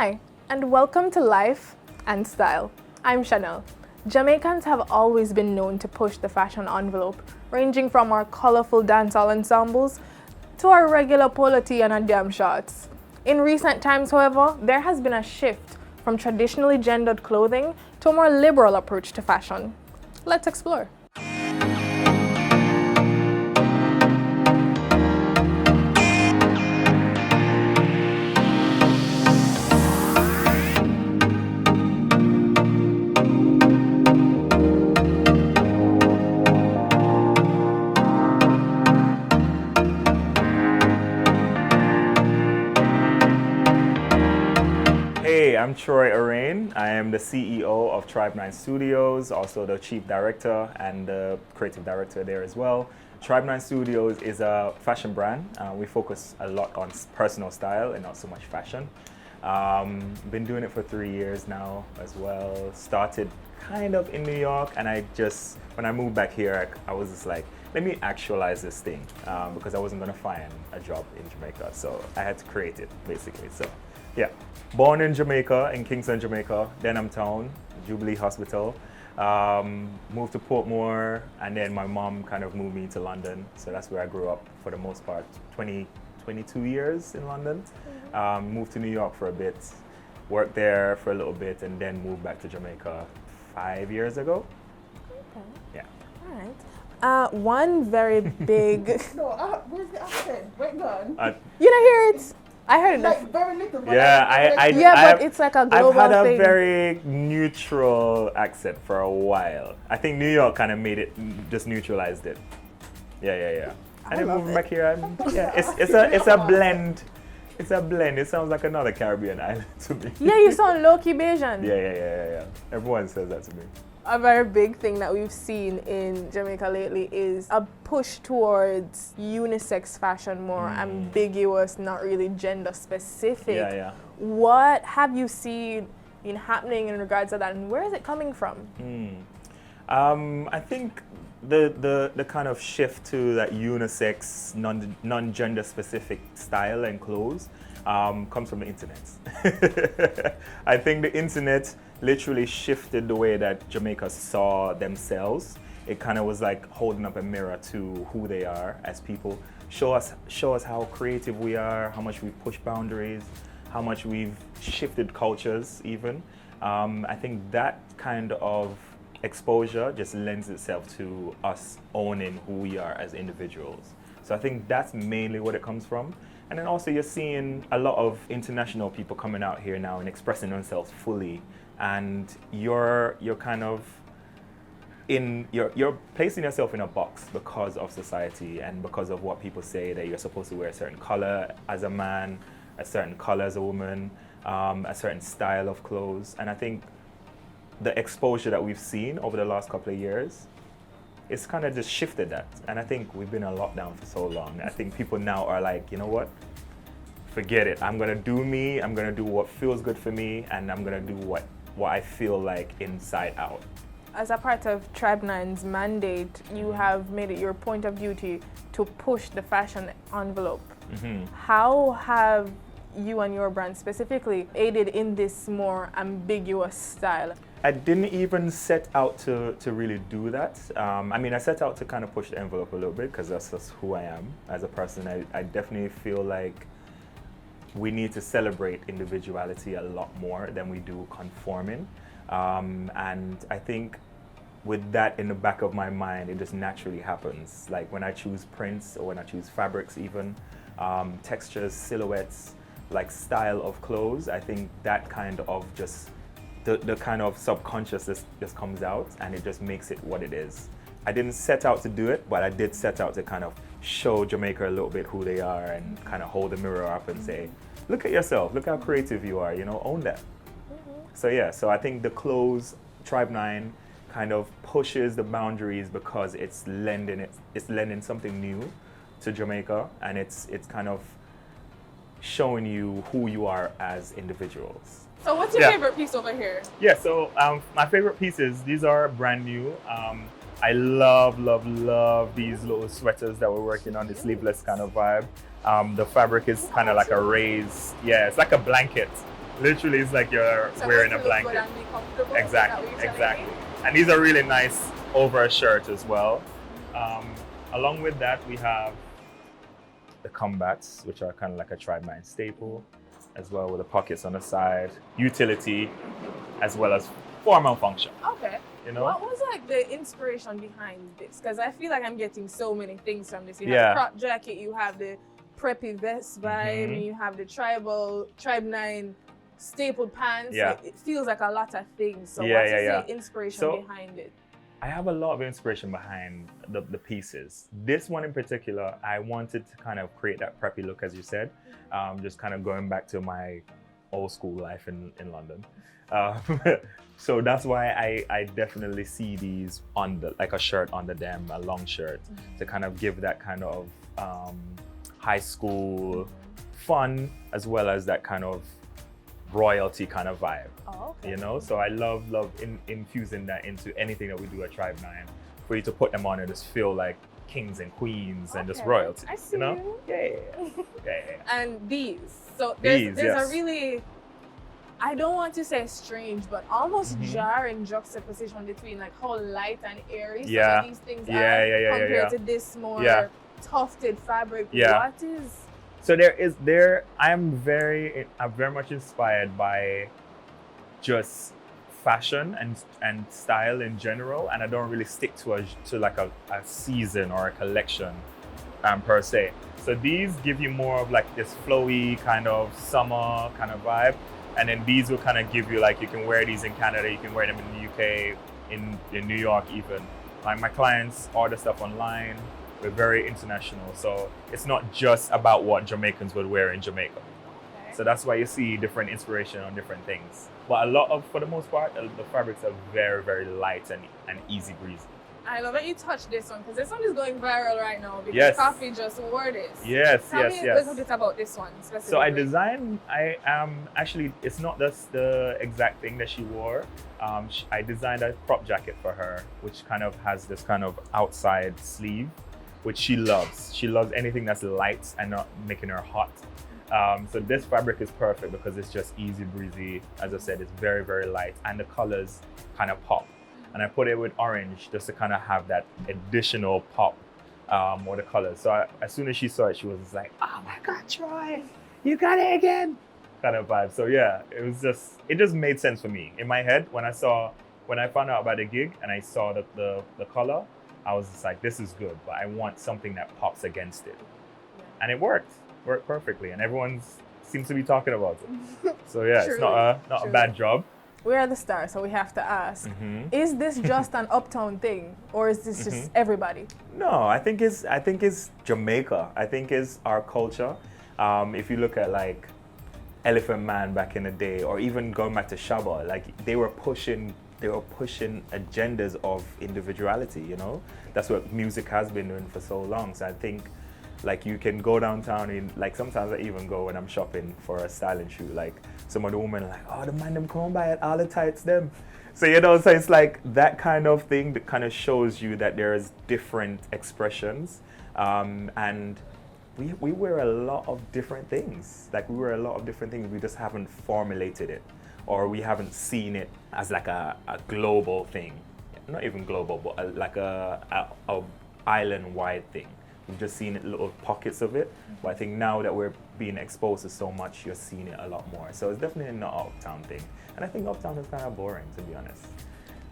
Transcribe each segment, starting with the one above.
Hi, and welcome to Life and Style. I'm Chanel. Jamaicans have always been known to push the fashion envelope, ranging from our colorful dancehall ensembles to our regular polo tee and damn shorts. In recent times, however, there has been a shift from traditionally gendered clothing to a more liberal approach to fashion. Let's explore. Hey, I'm Troy Oraine. I am the CEO of Tribe 9 Studios, also the Chief Director and the Creative Director there as well. Tribe 9 Studios is a fashion brand. We focus a lot on personal style and not so much fashion. Been doing it for 3 years now as well. Started kind of in New York, and when I moved back here, I was just like, let me actualize this thing because I wasn't going to find a job in Jamaica. So I had to create it, basically. So yeah, born in Jamaica, in Kingston, Jamaica, Denham Town, Jubilee Hospital. Moved to Portmore, and then my mom kind of moved me to London. So that's where I grew up for the most part, 22 years in London. Moved to New York for a bit, worked there for a little bit, and then moved back to Jamaica 5 years ago. Okay. Yeah. All right. One very big... Where's the accent? Wait, go on. You don't hear it? I heard it. Like very little. But But it's like a global thing. I've had a very neutral accent for a while. I think New York kind of made it, just neutralized it. Yeah. And then moving back here, it's a blend. It's a blend. It sounds like another Caribbean island to me. Yeah, you sound low-key Bayesian. Yeah. Everyone says that to me. A very big thing that we've seen in Jamaica lately is a push towards unisex fashion, more ambiguous, not really gender specific. Yeah. What have you seen happening in regards to that, and where is it coming from? I think the kind of shift to that unisex, non-gender specific style and clothes comes from the internet. I think the internet literally shifted the way that Jamaica saw themselves. It kind of was like holding up a mirror to who they are as people. Show us how creative we are, how much we push boundaries, how much we've shifted cultures even. I think that kind of exposure just lends itself to us owning who we are as individuals. So I think that's mainly what it comes from. And then also you're seeing a lot of international people coming out here now and expressing themselves fully. And you're kind of you're placing yourself in a box because of society and because of what people say, that you're supposed to wear a certain color as a man, a certain color as a woman, a certain style of clothes. And I think the exposure that we've seen over the last couple of years, it's kind of just shifted that. And I think we've been in lockdown for so long. I think people now are like, you know what? Forget it. I'm gonna do me. I'm gonna do what feels good for me, and I'm gonna do what I feel like inside out. As a part of Tribe 9's mandate, you have made it your point of duty to push the fashion envelope. How have you and your brand specifically aided in this more ambiguous style? I didn't even set out to really do that. I set out to kind of push the envelope a little bit because that's just who I am as a person. I definitely feel like we need to celebrate individuality a lot more than we do conforming. And I think with that in the back of my mind, it just naturally happens. Like when I choose prints or when I choose fabrics even, textures, silhouettes, like style of clothes, I think that kind of just, the kind of subconscious just comes out and it just makes it what it is. I didn't set out to do it, but I did set out to kind of show Jamaica a little bit who they are and kind of hold the mirror up and say, look at yourself, look how creative you are, own that. So I think the clothes, Tribe 9 kind of pushes the boundaries because it's lending something new to Jamaica, and it's kind of showing you who you are as individuals. So what's your favorite piece over here? Yeah, so my favorite pieces, these are brand new. I love these little sweaters that we're working on, the sleeveless kind of vibe. The fabric is kind of like a raised, it's like a blanket. Literally, it's like you're So wearing a make it look good blanket. and be comfortable. Is that what you're telling me? And these are really nice over a shirt as well. Along with that, we have the combats, which are kind of like a tribe nine staple, as well with the pockets on the side, utility, as well as formal function. Okay. You know? What was like the inspiration behind this? Because I feel like I'm getting so many things from this. You have Yeah. the crop jacket, you have the preppy vest vibe, Mhm. you have the tribe nine stapled pants. Yeah. Like, it feels like a lot of things. So Yeah, what is yeah. the inspiration So- behind it? I have a lot of inspiration behind the pieces. This one in particular, I wanted to kind of create that preppy look, as you said, just kind of going back to my old school life in London. So that's why I definitely see these on like a shirt under them, a long shirt, to kind of give that kind of high school fun, as well as that kind of royalty kind of vibe. Oh, okay. You know, so I love infusing that into anything that we do at Tribe 9, for you to put them on and just feel like kings and queens and just Okay, royalty. I see you know? you. Yeah. And these. So there's Yes. a really, I don't want to say strange, but almost Mhm. jarring juxtaposition between like how light and airy some Yeah. of these things Yeah, are yeah, compared to this more Yeah. tufted fabric. Yeah. What is? So I'm very much inspired by just fashion and style in general, and I don't really stick to like a season or a collection per se. So these give you more of like this flowy kind of summer kind of vibe, and then these will kind of give you like, you can wear these in Canada, you can wear them in the UK, in New York even. Like my clients order stuff online. We're very international, so it's not just about what Jamaicans would wear in Jamaica. Okay. So that's why you see different inspiration on different things. But for the most part, the fabrics are very, very light and easy breezy. I love that you touched this one because this one is going viral right now because Yes. Coffee just wore this. Yes, Tell me a little yes. bit about this one specifically. So I actually, it's not just the exact thing that she wore. I designed a crop jacket for her, which kind of has this kind of outside sleeve, which she loves. She loves anything that's light and not making her hot. So this fabric is perfect because it's just easy breezy. As I said, it's very, very light, and the colors kind of pop. And I put it with orange just to kind of have that additional pop with the colors. So as soon as she saw it, she was like, "Oh my God, Troy, you got it again!" kind of vibe. So yeah, it just made sense for me. In my head, when I found out about the gig and I saw the color, I was just like, this is good, but I want something that pops against it. Yeah. And it worked perfectly, and everyone seems to be talking about it. So yeah, Truly, it's not a truly. bad job. We are the star, so we have to ask: Mhm. is this just an uptown thing, or is this just everybody? No, I think it's Jamaica. I think it's our culture. If you look at like Elephant Man back in the day, or even going back to Shabba, like they were pushing agendas of individuality, you know? That's what music has been doing for so long. So I think like you can go downtown and like sometimes I even go when I'm shopping for a styling shoot, like some of the women are like, oh, the man them come by it, all the tights them. So you know, so it's like that kind of thing that kind of shows you that there's different expressions. And we wear a lot of different things. Like we wear a lot of different things, we just haven't formulated it, or we haven't seen it as like a global thing. Not even global, but like a island-wide thing. We've just seen it, little pockets of it. But I think now that we're being exposed to so much, you're seeing it a lot more. So it's definitely not an uptown thing. And I think uptown is kind of boring, to be honest.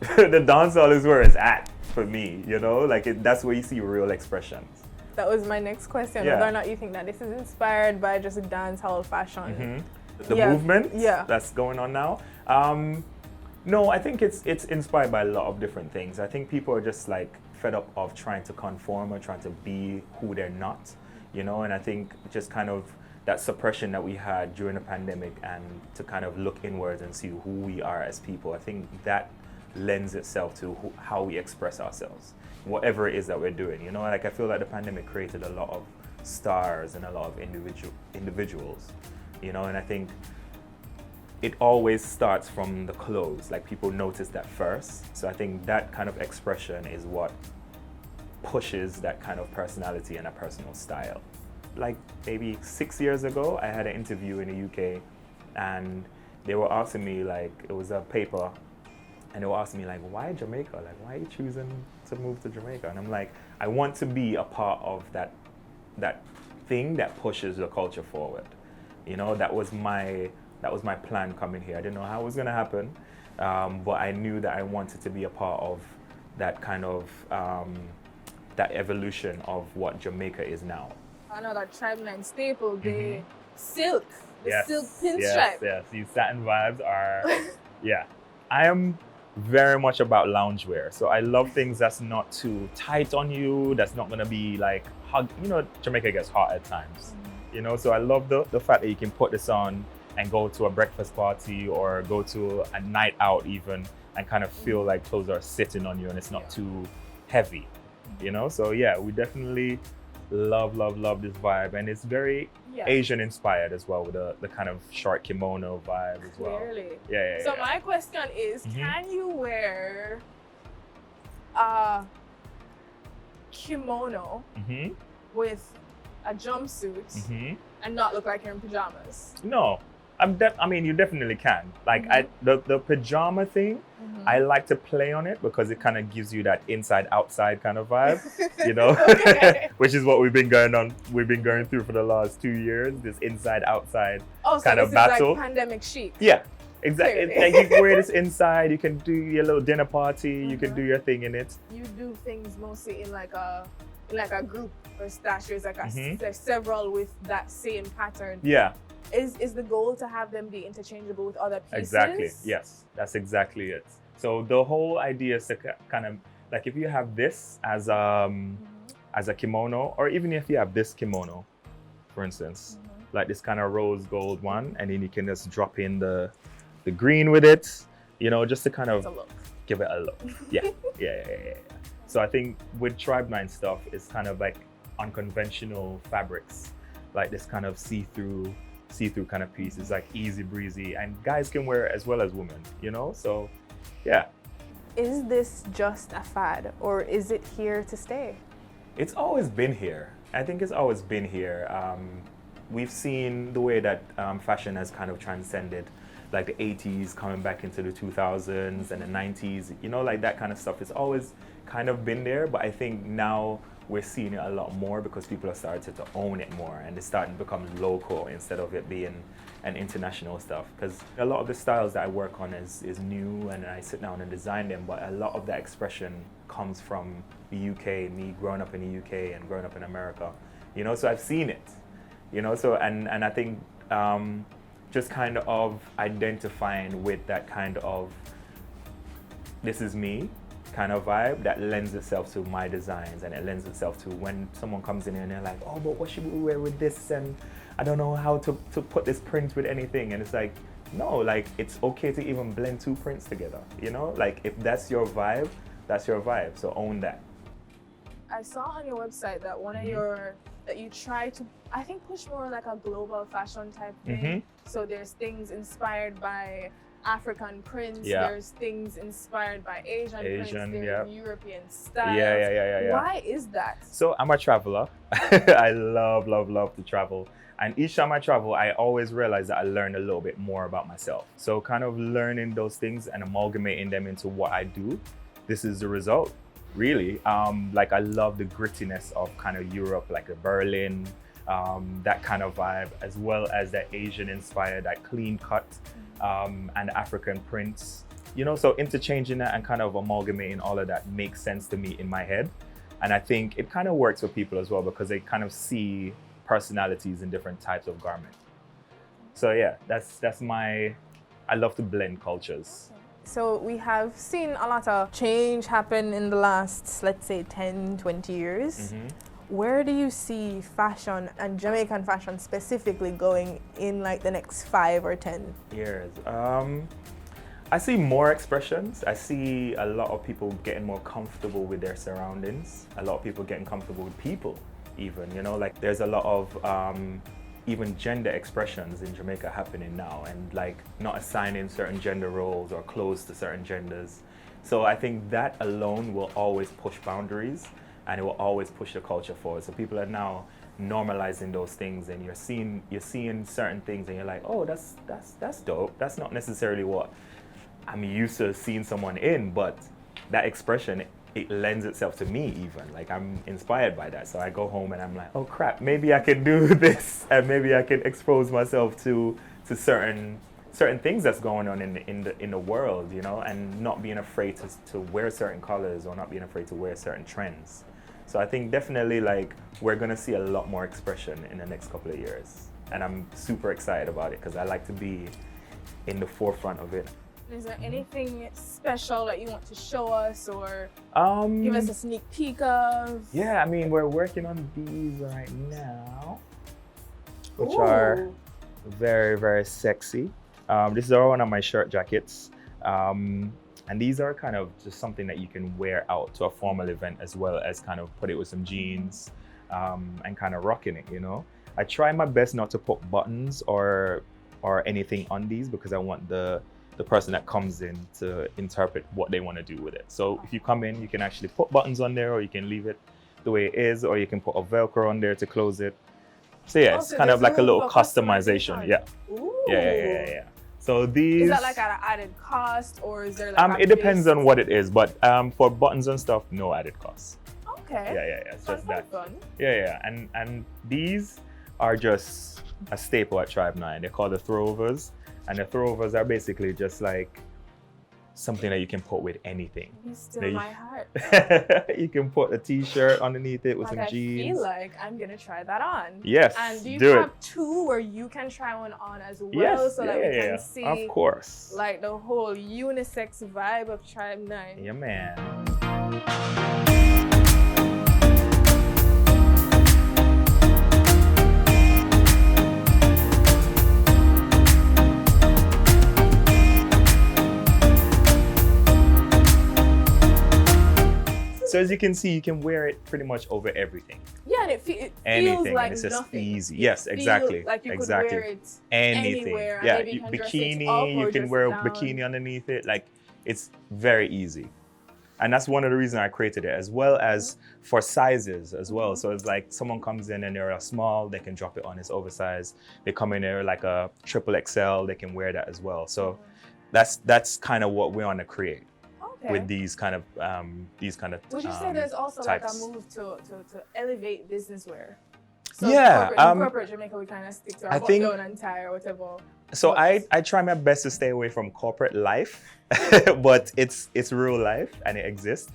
The dancehall is where it's at for me, you know? Like that's where you see real expressions. That was my next question, Yeah. whether or not you think that this is inspired by just dancehall fashion. The Yeah, movement yeah. that's going on now. No, I think it's inspired by a lot of different things. I think people are just like fed up of trying to conform or trying to be who they're not, you know? And I think just kind of that suppression that we had during the pandemic, and to kind of look inwards and see who we are as people, I think that lends itself to how we express ourselves, whatever it is that we're doing, you know? Like I feel like the pandemic created a lot of stars and a lot of individuals, you know? And I think it always starts from the clothes. Like people notice that first. So I think that kind of expression is what pushes that kind of personality and a personal style. Like maybe 6 years ago, I had an interview in the UK, and they were asking me, like, it was a paper, and they were asking me, like, why Jamaica? Like, why are you choosing to move to Jamaica? And I'm like, I want to be a part of that thing that pushes the culture forward. You know, that was my plan coming here. I didn't know how it was going to happen, but I knew that I wanted to be a part of that kind of that evolution of what Jamaica is now. I know that tribe line staple, the silk, the silk pinstripe. Yes. These satin vibes are, yeah. I am very much about loungewear. So I love things that's not too tight on you, that's not gonna be like hug. You know, Jamaica gets hot at times. You know, so I love the fact that you can put this on and go to a breakfast party or go to a night out even and kind of feel like clothes are sitting on you and it's not too heavy. You know, so yeah, we definitely love this vibe, and it's very Asian inspired as well, with the kind of short kimono vibe as well. Clearly. Yeah. So my question is, can you wear a kimono with a jumpsuit and not look like you're in pajamas? No, I mean, you definitely can. Like the pajama thing, I like to play on it because it kind of gives you that inside outside kind of vibe, you know, which is what we've been going through for the last 2 years. This inside outside kind of battle. Like pandemic chic. Yeah, exactly. Like you can wear this inside. You can do your little dinner party. You can do your thing in it. You do things mostly in like a group or stash. There's like there's several with that same pattern. Yeah. Is the goal to have them be interchangeable with other pieces? Exactly. Yes, that's exactly it. So the whole idea is to kind of like, if you have this as a kimono, or even if you have this kimono, for instance, like this kind of rose gold one, and then you can just drop in the green with it, you know, just to kind of give it a look. Yeah. So I think with Tribe 9 stuff, it's kind of like unconventional fabrics, like this kind of see-through kind of piece. It's like easy breezy, and guys can wear it as well as women, you know? So yeah. Is this just a fad, or is it here to stay? It's always been here. I think it's always been here. We've seen the way that fashion has kind of transcended, like the 80s coming back into the 2000s and the 90s, you know, like that kind of stuff. It's always kind of been there, but I think now we're seeing it a lot more because people are starting to own it more, and it's starting to become local instead of it being an international stuff. Because a lot of the styles that I work on is new, and I sit down and design them, but a lot of that expression comes from the UK, me growing up in the UK and growing up in America, you know, so I've seen it, you know, so and I think just kind of identifying with that kind of this is me kind of vibe that lends itself to my designs, and it lends itself to when someone comes in and they're like, oh, but what should we wear with this, and I don't know how to put this print with anything, and it's like, no, like it's okay to even blend two prints together, you know, like if that's your vibe, so own that. I saw on your website that one of your that you try to, I think, push more like a global fashion type thing. So there's things inspired by African prints, there's things inspired by Asian prints, there's European styles. Yeah. Why is that? So I'm a traveler. I love to travel. And each time I travel, I always realize that I learn a little bit more about myself. So kind of learning those things and amalgamating them into what I do, this is the result, really. Like I love the grittiness of kind of Europe, like a Berlin, that kind of vibe, as well as that Asian inspired, that clean cut, and African prints, you know, so interchanging that and kind of amalgamating all of that makes sense to me in my head. And I think it kind of works for people as well because they kind of see personalities in different types of garment. So yeah, that's I love to blend cultures. So we have seen a lot of change happen in the last, let's say, 10, 20 years. Where do you see fashion, and Jamaican fashion specifically, going in like the next 5 or 10 years? I see more expressions. I see a lot of people getting more comfortable with their surroundings. A lot of people getting comfortable with people even, you know, like there's a lot of even gender expressions in Jamaica happening now, and like not assigning certain gender roles or clothes to certain genders. So I think that alone will always push boundaries, and it will always push the culture forward. So people are now normalizing those things, and you're seeing certain things, and you're like, oh, that's dope. That's not necessarily what I'm used to seeing someone in, but that expression, it lends itself to me even. Like, I'm inspired by that. So I go home and I'm like, oh crap, maybe I can do this, and maybe I can expose myself to certain things that's going on in the world, you know, and not being afraid to wear certain colors, or not being afraid to wear certain trends. So I think definitely, like, we're gonna see a lot more expression in the next couple of years, and I'm super excited about it because I like to be in the forefront of it. Is there anything special that you want to show us, or give us a sneak peek of? Yeah, I mean, we're working on these right now, which are very, very sexy. This is one of my shirt jackets. And these are kind of just something that you can wear out to a formal event, as well as kind of put it with some jeans and kind of rocking it, you know. I try my best not to put buttons or anything on these, because I want the person that comes in to interpret what they want to do with it. So if you come in, you can actually put buttons on there, or you can leave it the way it is, or you can put a Velcro on there to close it. So yeah, it's kind of like a little customization. Yeah. Ooh. Yeah. So these... Is that like at an added cost, or is there like it depends on what it is, but for buttons and stuff, no added cost. Okay. Yeah. It's just that. Fun. Yeah. And these are just a staple at Tribe 9. They're called the throwovers, and the throwovers are basically just like something that you can put with anything. You steal my heart. You can put a t-shirt underneath it with some jeans. I feel like I'm gonna try that on. Yes. And do you have two where you can try one on as well? Yes, so that we can see, of course, like the whole unisex vibe of Tribe 9. Yeah, man. So as you can see, you can wear it pretty much over everything. Yeah, and it feels anything, like and it's just nothing. easy. Yes, exactly. Like you exactly. could wear it anything. Anywhere, yeah, maybe you can bikini. You can wear a bikini underneath it. Like, it's very easy, and that's one of the reasons I created it, as well as for sizes as well. So it's like someone comes in and they're a small, they can drop it on. It's oversized. They come in there like a triple XL, they can wear that as well. So that's kind of what we want to create. With these kind of Would you say there's also types. like a move to elevate business wear? So yeah, in corporate Jamaica, we kind of stick to our button and tie or whatever. So I try my best to stay away from corporate life, but it's real life and it exists.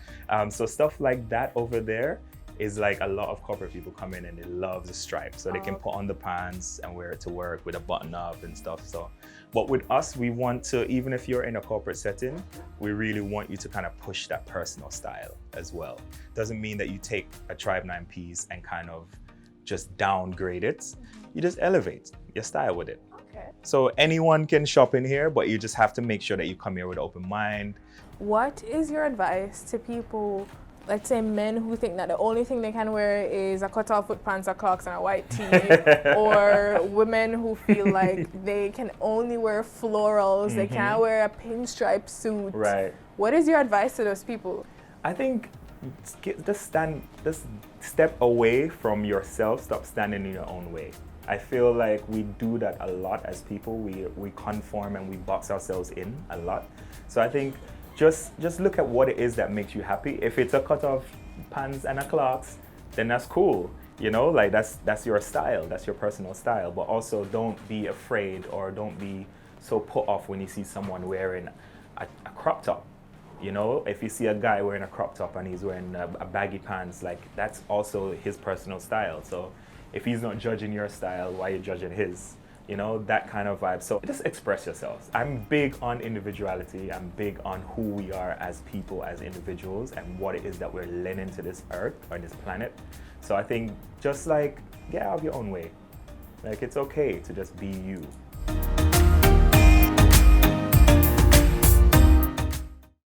So stuff like that over there is like a lot of corporate people come in and they love the stripe, so they can put on the pants and wear it to work with a button up and stuff. So, but with us, we want to, even if you're in a corporate setting, we really want you to kind of push that personal style as well. Doesn't mean that you take a Tribe 9 piece and kind of just downgrade it. You just elevate your style with it. Okay. So anyone can shop in here, but you just have to make sure that you come here with an open mind. What is your advice to people, let's say men who think that the only thing they can wear is a cut-off foot pants or Crocs and a white tee, or women who feel like they can only wear florals, they can't wear a pinstripe suit? Right. What is your advice to those people? I think just step away from yourself, stop standing in your own way. I feel like we do that a lot as people. We conform and we box ourselves in a lot. So I think just look at what it is that makes you happy. If it's a cut-off pants and a Crocs, then that's cool. You know, like that's your style, that's your personal style. But also don't be afraid or don't be so put off when you see someone wearing a crop top. You know, if you see a guy wearing a crop top and he's wearing a baggy pants, like that's also his personal style. So if he's not judging your style, why are you judging his? You know, that kind of vibe. So just express yourselves. I'm big on individuality. I'm big on who we are as people, as individuals, and what it is that we're lending to this earth or this planet. So I think just like get out of your own way. Like, it's okay to just be you.